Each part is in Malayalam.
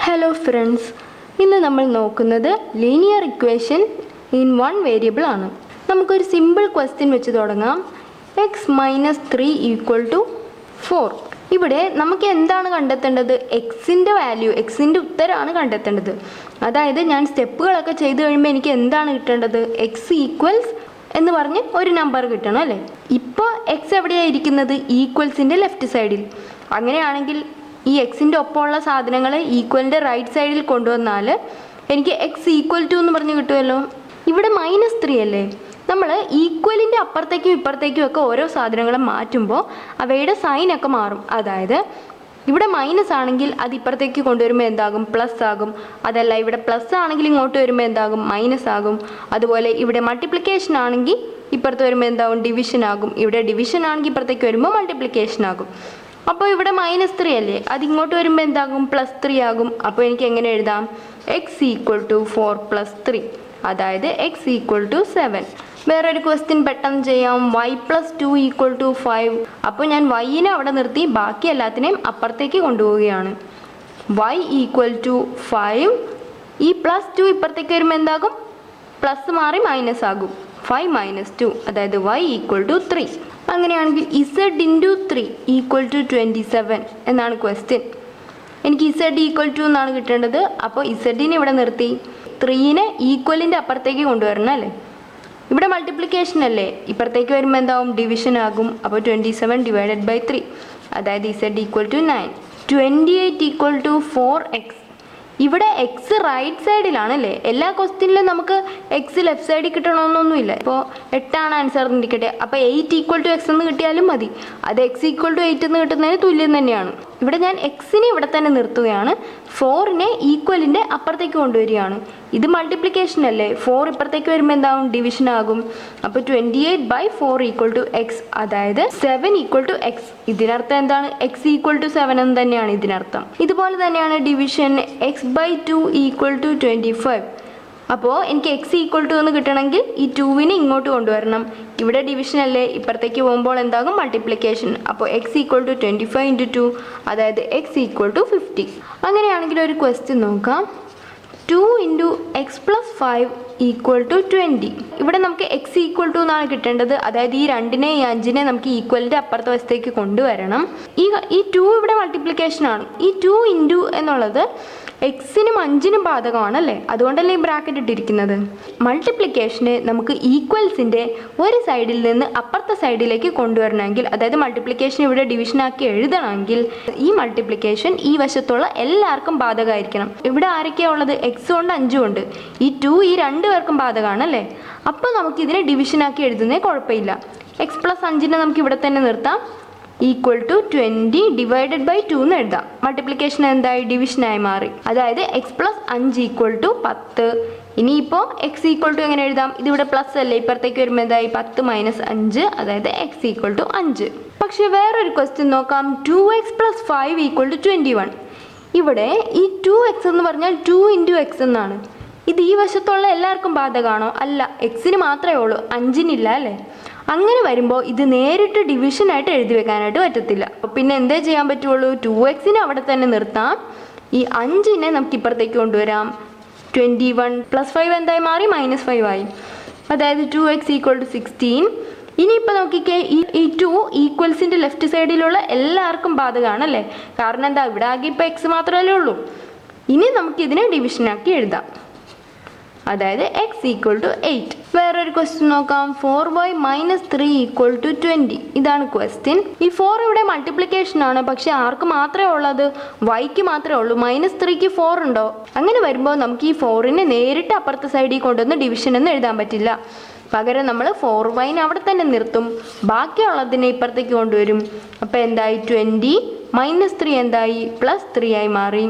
ഹലോ ഫ്രണ്ട്സ്, ഇന്ന് നമ്മൾ നോക്കുന്നത് linear equation in one variable ആണ്. നമുക്കൊരു സിമ്പിൾ ക്വസ്റ്റ്യൻ വെച്ച് തുടങ്ങാം. X minus 3 equal to 4. ഇവിടെ നമുക്ക് എന്താണ് കണ്ടെത്തേണ്ടത്? എക്സിൻ്റെ വാല്യൂ, എക്സിൻ്റെ ഉത്തരമാണ് കണ്ടെത്തേണ്ടത്. അതായത് ഞാൻ സ്റ്റെപ്പുകളൊക്കെ ചെയ്ത് കഴിയുമ്പോൾ എനിക്ക് എന്താണ് കിട്ടേണ്ടത്? എക്സ് ഈക്വൽസ് എന്ന് പറഞ്ഞ് ഒരു നമ്പർ കിട്ടണം അല്ലേ. ഇപ്പോൾ എക്സ് എവിടെയാണ് ഇരിക്കുന്നത്? ഈക്വൽസിൻ്റെ ലെഫ്റ്റ് സൈഡിൽ. അങ്ങനെയാണെങ്കിൽ ഈ എക്സിൻ്റെ ഒപ്പമുള്ള സാധനങ്ങൾ ഈക്വലിൻ്റെ റൈറ്റ് സൈഡിൽ കൊണ്ടുവന്നാൽ എനിക്ക് എക്സ് ഈക്വൽ ടു എന്ന് പറഞ്ഞ് കിട്ടുമല്ലോ. ഇവിടെ -3 അല്ലേ. നമ്മൾ ഈക്വലിൻ്റെ അപ്പുറത്തേക്കും ഇപ്പുറത്തേക്കും ഒക്കെ ഓരോ സാധനങ്ങളും മാറ്റുമ്പോൾ അവയുടെ സൈനൊക്കെ മാറും. അതായത് ഇവിടെ മൈനസ് ആണെങ്കിൽ അത് ഇപ്പുറത്തേക്ക് കൊണ്ടുവരുമ്പോൾ എന്താകും? പ്ലസ് ആകും. അതല്ല, ഇവിടെ പ്ലസ് ആണെങ്കിൽ ഇങ്ങോട്ട് വരുമ്പോൾ എന്താകും? മൈനസ് ആകും. അതുപോലെ ഇവിടെ മൾട്ടിപ്ലിക്കേഷൻ ആണെങ്കിൽ ഇപ്പുറത്ത് വരുമ്പോൾ എന്താകും? ഡിവിഷൻ ആകും. ഇവിടെ ഡിവിഷൻ ആണെങ്കിൽ ഇപ്പുറത്തേക്ക് വരുമ്പോൾ മൾട്ടിപ്ലിക്കേഷൻ ആകും. അപ്പോൾ ഇവിടെ -3 അല്ലേ, അത് ഇങ്ങോട്ട് വരുമ്പോൾ എന്താകും? +3 ആകും. അപ്പോൾ എനിക്ക് എങ്ങനെ എഴുതാം? എക്സ് ഈക്വൽ ടു 4 + 3, അതായത് എക്സ് ഈക്വൽ ടു 7. വേറൊരു ക്വസ്റ്റ്യൻ പെട്ടെന്ന് ചെയ്യാം. y + 2 equal to 5. അപ്പോൾ ഞാൻ വൈനെ അവിടെ നിർത്തി ബാക്കി എല്ലാത്തിനെയും അപ്പുറത്തേക്ക് കൊണ്ടുപോവുകയാണ്. y equal to 5. ഈ +2 ഇപ്പുറത്തേക്ക് വരുമ്പോൾ എന്താകും? പ്ലസ് മാറി മൈനസ് ആകും. 5 - 2, അതായത് y ഈക്വൽ ടു 3. അങ്ങനെയാണെങ്കിൽ z ഇൻറ്റു 3 ഈക്വൽ ടു 27 എന്നാണ് ക്വസ്റ്റ്യൻ. എനിക്ക് z ഈക്വൽ ടു എന്നാണ് കിട്ടേണ്ടത്. അപ്പോൾ ഇസഡിനെ ഇവിടെ നിർത്തി 3നെ ഈക്വലിൻ്റെ അപ്പുറത്തേക്ക് കൊണ്ടുവരണം അല്ലേ. ഇവിടെ മൾട്ടിപ്ലിക്കേഷൻ അല്ലേ, ഇപ്പുറത്തേക്ക് വരുമ്പോൾ എന്താവും? ഡിവിഷൻ ആകും. അപ്പോൾ 27 / 3, അതായത് z equal to 9. 28 equal to 4x. ഇവിടെ എക്സ് റൈറ്റ് സൈഡിലാണ് അല്ലേ. എല്ലാ ക്വസ്റ്റ്യനിലും നമുക്ക് എക്സ് ലെഫ്റ്റ് സൈഡിൽ കിട്ടണമെന്നൊന്നുമില്ല. ഇപ്പോൾ 8 ആണ് ആൻസർ എന്നിരിക്കട്ടെ, അപ്പോൾ 8 ഈക്വൽ ടു എക്സ് എന്ന് കിട്ടിയാലും മതി. അത് എക്സ് ഈക്വൽ ടു 8 എന്ന് കിട്ടുന്നതിന് തുല്യം തന്നെയാണ്. ഇവിടെ ഞാൻ എക്സിനെ ഇവിടെ തന്നെ നിർത്തുകയാണ്. 4നെ ഈക്വലിൻ്റെ അപ്പുറത്തേക്ക് കൊണ്ടുവരികയാണ്. ഇത് മൾട്ടിപ്ലിക്കേഷൻ അല്ലേ. 4 ഇപ്പുറത്തേക്ക് വരുമ്പോൾ എന്താവും? ഡിവിഷൻ ആകും. അപ്പോൾ 28/4 ഈക്വൽ ടു എക്സ്, അതായത് 7 ഈക്വൽ ടു എക്സ്. ഇതിനർത്ഥം എന്താണ്? എക്സ് ഈക്വൽ ടു 7 എന്ന് തന്നെയാണ് ഇതിനർത്ഥം. ഇതുപോലെ തന്നെയാണ് ഡിവിഷൻ. x/2 equal to 25. അപ്പോൾ എനിക്ക് എക്സ് ഈക്വൽ ടു എന്ന് കിട്ടണമെങ്കിൽ ഈ 2നെ ഇങ്ങോട്ട് കൊണ്ടുവരണം. ഇവിടെ ഡിവിഷൻ അല്ലേ, ഇപ്പുറത്തേക്ക് പോകുമ്പോൾ എന്താകും? മൾട്ടിപ്ലിക്കേഷൻ. അപ്പോൾ എക്സ് ഈക്വൽ ടു 25 × 2, അതായത് എക്സ് ഈക്വൽ ടു 50. അങ്ങനെയാണെങ്കിൽ ഒരു ക്വസ്റ്റ്യൻ നോക്കാം. 2 × x + 5 ഈക്വൽ ടു 20. ഇവിടെ നമുക്ക് എക്സ് ഈക്വൽ ടു എന്നാണ് കിട്ടേണ്ടത്. അതായത് ഈ 2നെ ഈ 5നെ നമുക്ക് ഈക്വലിൻ്റെ അപ്പുറത്തെ വശത്തേക്ക് കൊണ്ടുവരണം. ഈ 2 ഇവിടെ മൾട്ടിപ്ലിക്കേഷൻ ആണ്. ഈ 2 × എന്നുള്ളത് എക്സിനും 5നും ബാധകമാണല്ലേ, അതുകൊണ്ടല്ലേ ഈ ബ്രാക്കറ്റ് ഇട്ടിരിക്കുന്നത്. മൾട്ടിപ്ലിക്കേഷനെ നമുക്ക് ഈക്വൽസിൻ്റെ ഒരു സൈഡിൽ നിന്ന് അപ്പുറത്തെ സൈഡിലേക്ക് കൊണ്ടുവരണമെങ്കിൽ, അതായത് മൾട്ടിപ്ലിക്കേഷൻ ഇവിടെ ഡിവിഷനാക്കി എഴുതണമെങ്കിൽ ഈ മൾട്ടിപ്ലിക്കേഷൻ ഈ വശത്തുള്ള എല്ലാവർക്കും ബാധകമായിരിക്കണം. ഇവിടെ ആരൊക്കെയാണ് ഉള്ളത്? എക്സും ഉണ്ട്, 5ഉം ഉണ്ട്. ഈ 2 ഈ 2 പേർക്കും ബാധകമാണല്ലേ. അപ്പോൾ നമുക്കിതിനെ ഡിവിഷനാക്കി എഴുതുന്നേ കുഴപ്പമില്ല. എക്സ് + 5നെ നമുക്ക് ഇവിടെ തന്നെ നിർത്താം. ഈക്വൽ ടു 20 / 2 എന്ന് എഴുതാം. മൾട്ടിപ്ലിക്കേഷൻ എന്തായി? ഡിവിഷനായി മാറി. അതായത് x + 5 ഈക്വൽ ടു 10. ഇനിയിപ്പോൾ എക്സ് ഈക്വൽ ടു എങ്ങനെ എഴുതാം? ഇതിവിടെ പ്ലസ് അല്ലേ, ഇപ്പുറത്തേക്ക് വരുമ്പോൾ എന്തായി? 10 - 5, അതായത് എക്സ് ഈക്വൽ ടു 5. പക്ഷേ വേറൊരു ക്വസ്റ്റ്യൻ നോക്കാം. 2x + 5 equal to 21. ഇവിടെ ഈ 2x എന്ന് പറഞ്ഞാൽ 2 × x എന്നാണ്. ഇത് ഈ വശത്തുള്ള എല്ലാവർക്കും ബാധകമാണോ? അല്ല, എക്സിന് മാത്രമേ ഉള്ളൂ, 5നില്ല അല്ലേ. അങ്ങനെ വരുമ്പോൾ ഇത് നേരിട്ട് ഡിവിഷനായിട്ട് എഴുതി വെക്കാനായിട്ട് പറ്റത്തില്ല. പിന്നെ എന്തേ ചെയ്യാൻ പറ്റുള്ളൂ? 2xനെ അവിടെ തന്നെ നിർത്താം. ഈ 5നെ നമുക്ക് ഇപ്പുറത്തേക്ക് കൊണ്ടുവരാം. 21 + 5 എന്തായി മാറി? -5 ആയി. അതായത് 2x ഈക്വൽ ടു 16. ഇനിയിപ്പോൾ നോക്കിക്കേ, ഈ 2 ഈക്വൽസിൻ്റെ ലെഫ്റ്റ് സൈഡിലുള്ള എല്ലാവർക്കും ബാധകമാണല്ലേ. കാരണം എന്താ? ഇവിടെ ആകെ ഇപ്പോൾ എക്സ് മാത്രമല്ലേ ഉള്ളൂ. ഇനി നമുക്കിതിനെ ഡിവിഷനാക്കി എഴുതാം. അതായത് x ഈക്വൽ ടു 8. വേറൊരു ക്വസ്റ്റ്യൻ നോക്കാം. 4y - 3 equal to 20. ഇതാണ് ക്വസ്റ്റ്യൻ. ഈ 4 ഇവിടെ മൾട്ടിപ്ലിക്കേഷൻ ആണ്, പക്ഷെ ആർക്ക് മാത്രമേ ഉള്ളത്? yക്ക് മാത്രമേ ഉള്ളൂ. -3ക്ക് 4 ഉണ്ടോ? അങ്ങനെ വരുമ്പോൾ നമുക്ക് ഈ 4നെ നേരിട്ട് അപ്പുറത്തെ സൈഡിൽ കൊണ്ടുവന്ന് ഡിവിഷൻ എന്ന് എഴുതാൻ പറ്റില്ല. പകരം നമ്മൾ 4yനെ അവിടെ തന്നെ നിർത്തും. ബാക്കിയുള്ളതിനെ ഇപ്പുറത്തേക്ക് കൊണ്ടുവരും. അപ്പോൾ എന്തായി? 20 - 3 എന്തായി? +3 ആയി മാറി.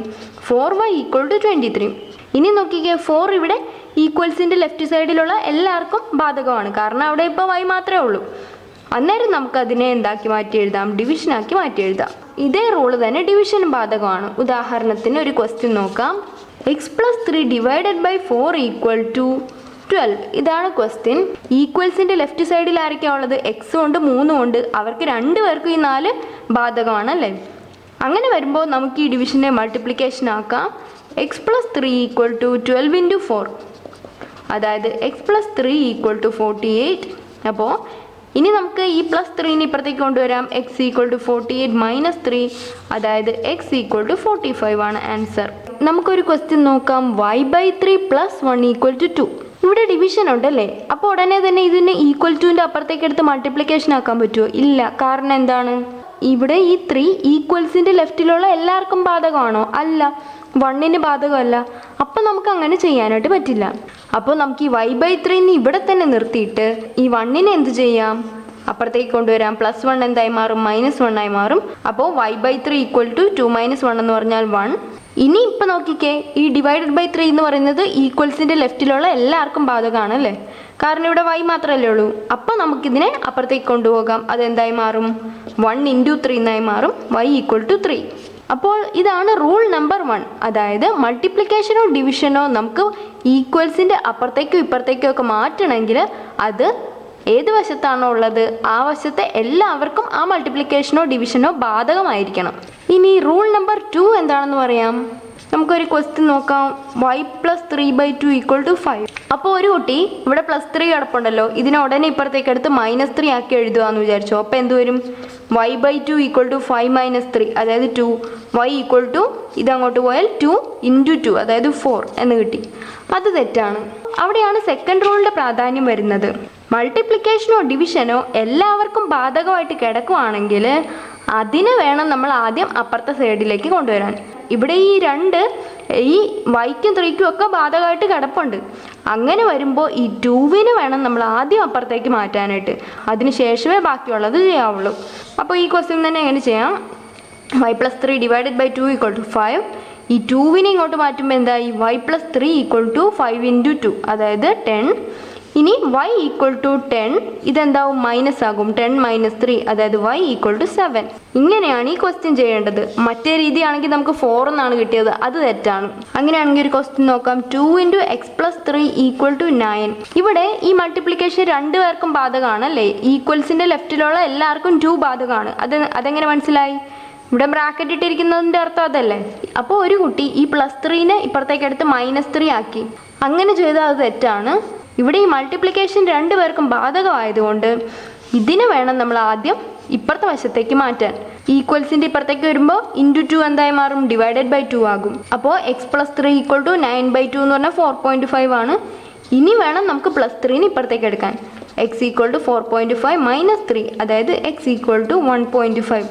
4y equal to 23. ഇനി നോക്കിക്കേ, 4 ഇവിടെ ഈക്വൽസിൻ്റെ ലെഫ്റ്റ് സൈഡിലുള്ള എല്ലാവർക്കും ബാധകമാണ്. കാരണം അവിടെ ഇപ്പോൾ y മാത്രമേ ഉള്ളൂ. അന്നേരം നമുക്കതിനെ എന്താക്കി മാറ്റി എഴുതാം? ഡിവിഷനാക്കി മാറ്റി എഴുതാം. ഇതേ റൂള് തന്നെ ഡിവിഷനും ബാധകമാണ്. ഉദാഹരണത്തിന് ഒരു ക്വസ്റ്റ്യൻ നോക്കാം. x + 3 / 4 equal to 12. ഇതാണ് ക്വസ്റ്റ്യൻ. ഈക്വൽസിൻ്റെ ലെഫ്റ്റ് സൈഡിൽ ആരൊക്കെയാണ് ഉള്ളത്? എക്സും ഉണ്ട്, 3ഉം ഉണ്ട്. അവർക്ക് 2 പേർക്കും ഈ 4 ബാധകമാണ് അല്ലേ. അങ്ങനെ വരുമ്പോൾ നമുക്ക് ഈ ഡിവിഷനെ മൾട്ടിപ്ലിക്കേഷൻ ആക്കാം. X plus 3 equal to 12 into 4, അതായത് എക്സ് പ്ലസ് 3 ഈക്വൽ ടു 48. അപ്പോൾ ഇനി നമുക്ക് ഈ പ്ലസ് 3 ഇപ്പുറത്തേക്ക് കൊണ്ടുവരാം. എക്സ് ഈക്വൽ ടു 48 മൈനസ് 3, അതായത് എക്സ് ഈക്വൽ ടു 45 ആണ് ആൻസർ. നമുക്കൊരു ക്വസ്റ്റ്യൻ നോക്കാം. y/3 plus 1 equal to 2. ഇവിടെ ഡിവിഷൻ ഉണ്ടല്ലേ, അപ്പോൾ ഉടനെ തന്നെ ഇതിന് ഈക്വൽ ടുവിൻ്റെ അപ്പുറത്തേക്ക് എടുത്ത് മൾട്ടിപ്ലിക്കേഷൻ ആക്കാൻ പറ്റുമോ? ഇല്ല. കാരണം എന്താണ്? ഇവിടെ ഈ 3 ഈക്വൽസിൻ്റെ ലെഫ്റ്റിലുള്ള എല്ലാവർക്കും ബാധകമാണോ? അല്ല, 1ന് ബാധകമല്ല. അപ്പം നമുക്ക് അങ്ങനെ ചെയ്യാനായിട്ട് പറ്റില്ല. അപ്പോൾ നമുക്ക് ഈ y/3 ഇവിടെ തന്നെ നിർത്തിയിട്ട് ഈ 1നെ എന്ത് ചെയ്യാം? അപ്പുറത്തേക്ക് കൊണ്ടുവരാം. പ്ലസ് 1 എന്തായി മാറും? -1 ആയി മാറും. അപ്പോൾ y/3 ഈക്വൽ ടു 2 - 1 എന്ന് പറഞ്ഞാൽ 1. ഇനി ഇപ്പം നോക്കിക്കേ, ഈ /3 എന്ന് പറയുന്നത് ഈക്വൽസിൻ്റെ ലെഫ്റ്റിലുള്ള എല്ലാവർക്കും ബാധകമാണ് അല്ലേ? കാരണം ഇവിടെ y മാത്രമല്ലേ ഉള്ളൂ. അപ്പോൾ നമുക്കിതിനെ അപ്പുറത്തേക്ക് കൊണ്ടുപോകാം. അതെന്തായി മാറും? 1 × 3 എന്നായി മാറും. y equal to 3. അപ്പോൾ ഇതാണ് റൂൾ നമ്പർ 1. അതായത് മൾട്ടിപ്ലിക്കേഷനോ ഡിവിഷനോ നമുക്ക് ഈക്വൽസിൻ്റെ അപ്പുറത്തേക്കും ഇപ്പുറത്തേക്കും ഒക്കെ മാറ്റണമെങ്കിൽ അത് ഏത് വശത്താണോ ഉള്ളത് ആ വശത്തെ എല്ലാവർക്കും ആ മൾട്ടിപ്ലിക്കേഷനോ ഡിവിഷനോ ബാധകമായിരിക്കണം. ഇനി റൂൾ നമ്പർ 2 എന്താണെന്ന് പറയാം. നമുക്കൊരു ക്വസ്റ്റ്യൻ നോക്കാം. y + 3/2 = 5. അപ്പോൾ ഒരു കുട്ടി ഇവിടെ +3 കിടപ്പുണ്ടല്ലോ, ഇതിനെ ഉടനെ ഇപ്പുറത്തേക്ക് എടുത്ത് -3 ആക്കി എഴുതുകയെന്ന് വിചാരിച്ചോ. അപ്പോൾ എന്ത് വരും? y/2 = 5 - 3, അതായത് 2. y = ഇതങ്ങോട്ട് പോയാൽ 2 × 2, അതായത് 4 എന്ന് കിട്ടി. അത് തെറ്റാണ്. അവിടെയാണ് സെക്കൻഡ് റൂളിൻ്റെ പ്രാധാന്യം വരുന്നത്. മൾട്ടിപ്ലിക്കേഷനോ ഡിവിഷനോ എല്ലാവർക്കും ബാധകമായിട്ട് കിടക്കുവാണെങ്കിൽ അതിനെ വേണം നമ്മൾ ആദ്യം അപ്പുറത്തെ സൈഡിലേക്ക് കൊണ്ടുവരാൻ. ഇവിടെ ഈ 2 ഈ y-ക്കും 3-ക്കും ഒക്കെ ബാധകമായിട്ട് കിടപ്പുണ്ട്. അങ്ങനെ വരുമ്പോൾ ഈ 2-വിനെ വേണം നമ്മൾ ആദ്യം അപ്പുറത്തേക്ക് മാറ്റാനായിട്ട്. അതിന് ശേഷമേ ബാക്കിയുള്ളത് ചെയ്യാവുള്ളൂ. അപ്പോൾ ഈ ക്വസ്റ്റ്യൻ തന്നെ എങ്ങനെ ചെയ്യാം? y + 3 / 2 = 5. ഈ 2-വിനെ ഇങ്ങോട്ട് മാറ്റുമ്പോൾ എന്തായി? y + 3 = 5 × 2, അതായത് 10. ഇനി y = 10, ഇതെന്താവും? മൈനസ് ആകും. 10 - 3, അതായത് y = 7. ഇങ്ങനെയാണ് ഈ ക്വസ്റ്റ്യൻ ചെയ്യേണ്ടത്. മറ്റേ രീതിയാണെങ്കിൽ നമുക്ക് 4 എന്നാണ് കിട്ടിയത്. അത് തെറ്റാണ്. അങ്ങനെയാണെങ്കിൽ ഒരു ക്വസ്റ്റ്യൻ നോക്കാം. 2 × x + 3 = 9. ഇവിടെ ഈ മൾട്ടിപ്ലിക്കേഷൻ 2 പേർക്കും ബാധകമാണ് അല്ലേ? ഈക്വൽസിൻ്റെ ലെഫ്റ്റിലുള്ള എല്ലാവർക്കും 2 ബാധകമാണ്. അതെങ്ങനെ മനസ്സിലായി? ഇവിടെ ബ്രാക്കറ്റ് ഇട്ടിരിക്കുന്നതിൻ്റെ അർത്ഥം അതല്ലേ? അപ്പോൾ ഒരു കുട്ടി ഈ +3നെ ഇപ്പുറത്തേക്ക് എടുത്ത് -3 ആക്കി. അങ്ങനെ ചെയ്താൽ അത് തെറ്റാണ്. ഇവിടെ ഈ മൾട്ടിപ്ലിക്കേഷൻ 2 പേർക്കും ബാധകമായതുകൊണ്ട് ഇതിനെ വേണം നമ്മൾ ആദ്യം ഇപ്പുറത്തെ വശത്തേക്ക് മാറ്റാൻ. ഈക്വൽസിൻ്റെ ഇപ്പുറത്തേക്ക് വരുമ്പോൾ × 2 എന്തായി മാറും? /2 ആകും. അപ്പോൾ x + 3 = 9/2 എന്ന് പറഞ്ഞാൽ 4.5 ആണ്. ഇനി വേണം നമുക്ക് +3നെ ഇപ്പുറത്തേക്ക് എടുക്കാൻ. x = 4.5 - 3, അതായത് x = 1.5.